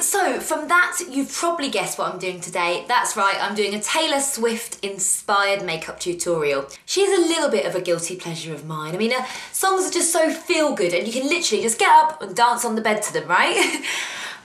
so from that, you've probably guessed what I'm doing today. That's right, I'm doing a Taylor Swift inspired makeup tutorial. She's a little bit of a guilty pleasure of mine. I mean, her songs are just so feel good and you can literally just get up and dance on the bed to them, right?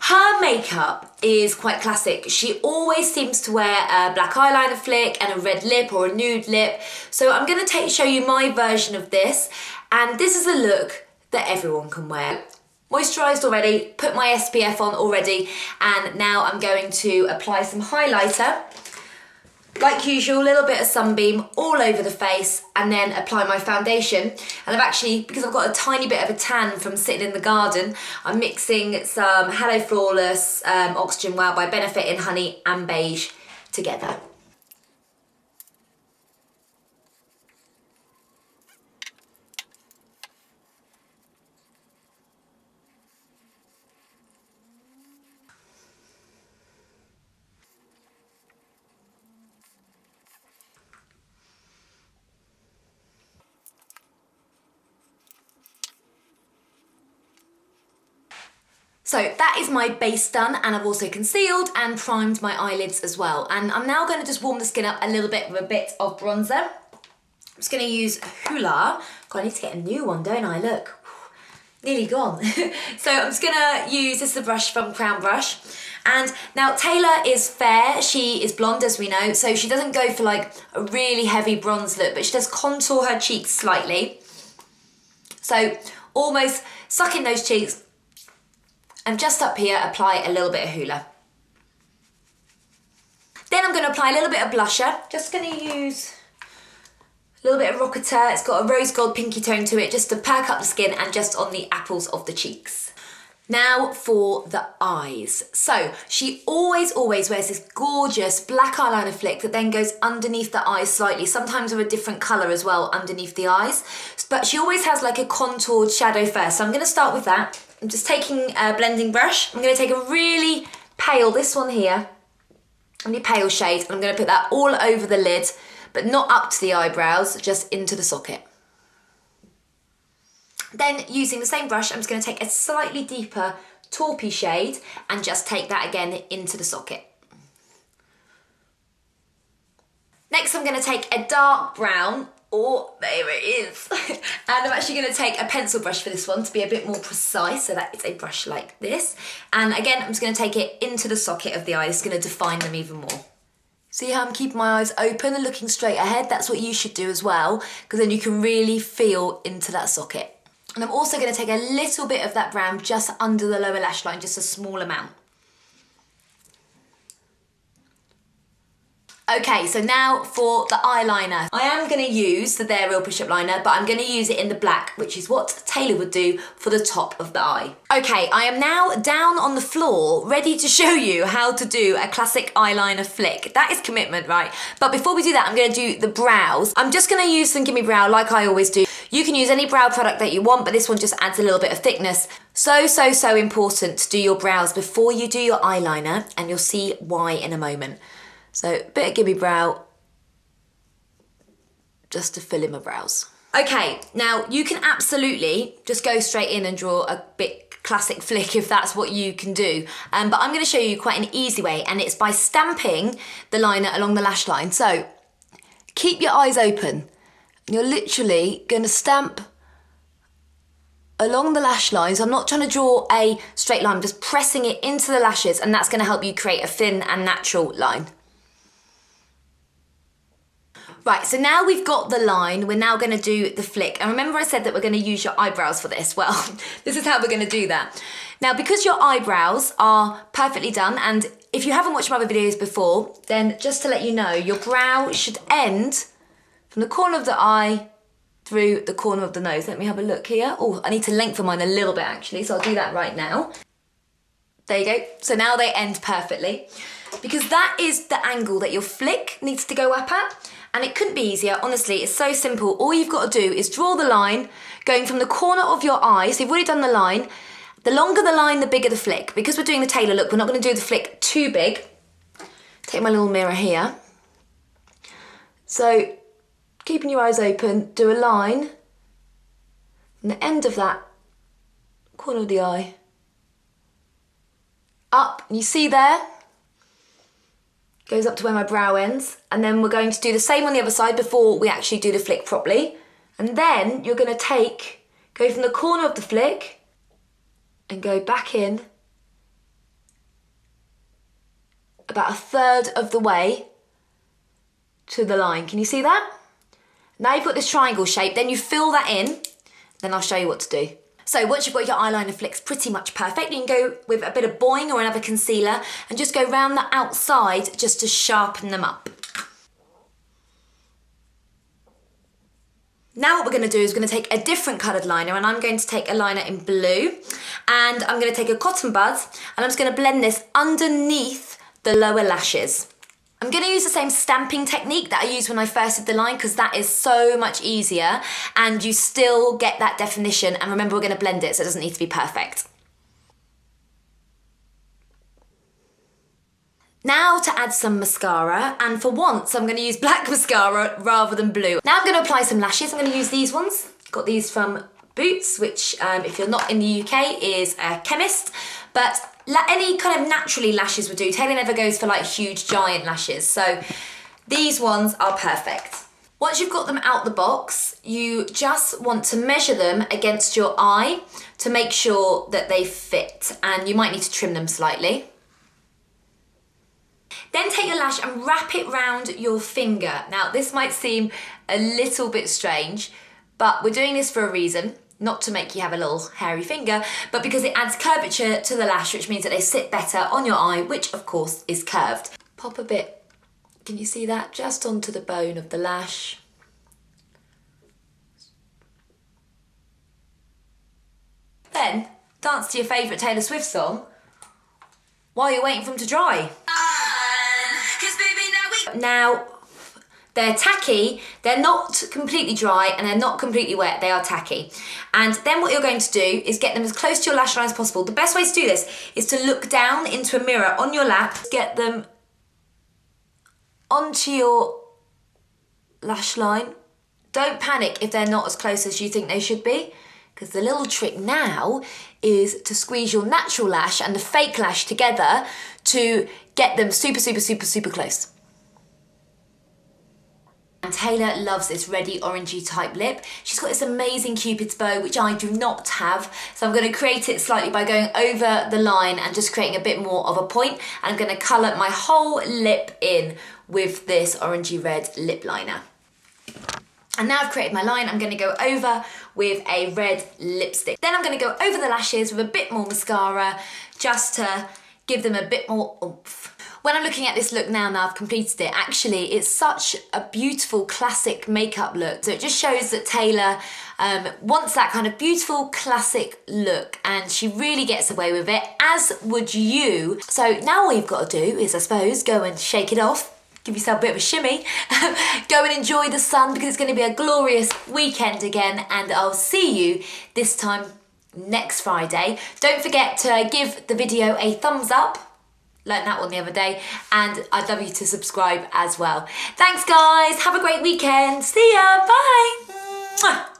Her makeup is quite classic. She always seems to wear a black eyeliner flick and a red lip or a nude lip. So I'm going to show you my version of this, and this is a look that everyone can wear. Moisturised already, put my SPF on already, and now I'm going to apply some highlighter. Like usual, a little bit of sunbeam all over the face, and then apply my foundation. And I've actually, because I've got a tiny bit of a tan from sitting in the garden, I'm mixing some Hello Flawless Oxygen Wow by Benefit in Honey and Beige together. So that is my base done, and I've also concealed and primed my eyelids as well. And I'm now going to just warm the skin up a little bit with a bit of bronzer. I'm just going to use Hoola. God, I need to get a new one, don't I? Look, nearly gone. So I'm just going to use, this is the brush from Crown Brush. And now Taylor is fair, she is blonde as we know, so she doesn't go for like a really heavy bronze look, but she does contour her cheeks slightly. So almost suck in those cheeks. And just up here, apply a little bit of Hoola. Then I'm going to apply a little bit of blusher. Just going to use a little bit of Rocketeur. It's got a rose gold pinky tone to it, just to perk up the skin and just on the apples of the cheeks. Now for the eyes. So she always wears this gorgeous black eyeliner flick that then goes underneath the eyes slightly, sometimes of a different colour as well underneath the eyes. But she always has like a contoured shadow first. So I'm going to start with that. I'm just taking a blending brush. I'm going to take a really pale, this one here, really pale shade, and I'm going to put that all over the lid, but not up to the eyebrows, just into the socket. Then using the same brush, I'm just going to take a slightly deeper taupey shade and just take that again into the socket. Next, I'm going to take a dark brown. Oh, there it is. And I'm actually going to take a pencil brush for this one to be a bit more precise, so that it's a brush like this. And again, I'm just going to take it into the socket of the eye. It's going to define them even more. See how I'm keeping my eyes open and looking straight ahead? That's what you should do as well, because then you can really feel into that socket. And I'm also going to take a little bit of that brown just under the lower lash line, just a small amount. Okay, so now for the eyeliner. I am going to use the They're Real push-up liner, but I'm going to use it in the black, which is what Taylor would do for the top of the eye. Okay, I am now down on the floor, ready to show you how to do a classic eyeliner flick. That is commitment, right? But before we do that, I'm going to do the brows. I'm just going to use some Gimme Brow like I always do. You can use any brow product that you want, but this one just adds a little bit of thickness. So important to do your brows before you do your eyeliner, and you'll see why in a moment. So a bit of Gimme Brow just to fill in my brows. Okay, now you can absolutely just go straight in and draw a bit classic flick if that's what you can do. But I'm going to show you quite an easy way, and it's by stamping the liner along the lash line. So keep your eyes open. You're literally going to stamp along the lash line. So I'm not trying to draw a straight line, I'm just pressing it into the lashes, and that's going to help you create a thin and natural line. Right, so now we've got the line, we're now going to do the flick. And remember I said that we're going to use your eyebrows for this? Well, this is how we're going to do that. Now, because your eyebrows are perfectly done, and if you haven't watched my other videos before, then just to let you know, your brow should end from the corner of the eye through the corner of the nose. Let me have a look here. Oh, I need to lengthen mine a little bit actually, so I'll do that right now. There you go. So now they end perfectly, because that is the angle that your flick needs to go up at. And it couldn't be easier, honestly, it's so simple. All you've got to do is draw the line going from the corner of your eye. So you've already done the line. The longer the line, the bigger the flick. Because we're doing the Taylor look, we're not going to do the flick too big. Take my little mirror here. So, keeping your eyes open, do a line from the end of that corner of the eye up, and you see there, goes up to where my brow ends, and then we're going to do the same on the other side before we actually do the flick properly. And then you're going to go from the corner of the flick and go back in about a third of the way to the line. Can you see that? Now you've got this triangle shape, then you fill that in, then I'll show you what to do. So once you've got your eyeliner flicks pretty much perfect, you can go with a bit of Boi-ing or another concealer and just go round the outside just to sharpen them up. Now what we're going to do is we're going to take a different coloured liner, and I'm going to take a liner in blue, and I'm going to take a cotton bud and I'm just going to blend this underneath the lower lashes. I'm going to use the same stamping technique that I used when I first did the line, because that is so much easier and you still get that definition, and remember we're going to blend it so it doesn't need to be perfect. Now to add some mascara, and for once I'm going to use black mascara rather than blue. Now I'm going to apply some lashes. I'm going to use these ones. Got these from Boots, which if you're not in the UK is a chemist, but any kind of naturally lashes would do. Taylor never goes for like huge giant lashes, so these ones are perfect. Once you've got them out the box, you just want to measure them against your eye to make sure that they fit, and you might need to trim them slightly. Then take your lash and wrap it round your finger. Now this might seem a little bit strange, but we're doing this for a reason. Not to make you have a little hairy finger, but because it adds curvature to the lash, which means that they sit better on your eye, which of course is curved. Pop a bit, can you see that? Just onto the bone of the lash. Then, dance to your favourite Taylor Swift song while you're waiting for them to dry. Now, they're tacky, they're not completely dry and they're not completely wet, they are tacky. And then what you're going to do is get them as close to your lash line as possible. The best way to do this is to look down into a mirror on your lap, get them onto your lash line. Don't panic if they're not as close as you think they should be, because the little trick now is to squeeze your natural lash and the fake lash together to get them super, super, super, super close. And Taylor loves this reddy orangey type lip. She's got this amazing Cupid's bow, which I do not have. So I'm going to create it slightly by going over the line and just creating a bit more of a point. And I'm going to colour my whole lip in with this orangey red lip liner. And now I've created my line, I'm going to go over with a red lipstick. Then I'm going to go over the lashes with a bit more mascara, just to give them a bit more oomph. When I'm looking at this look now I've completed it, actually it's such a beautiful classic makeup look. So it just shows that Taylor wants that kind of beautiful classic look, and she really gets away with it, as would you. So now all you've got to do is, I suppose, go and shake it off, give yourself a bit of a shimmy, go and enjoy the sun, because it's going to be a glorious weekend again, and I'll see you this time next Friday. Don't forget to give the video a thumbs up. Learned that one the other day, and I'd love you to subscribe as well. Thanks guys, have a great weekend. See ya, bye. Mwah.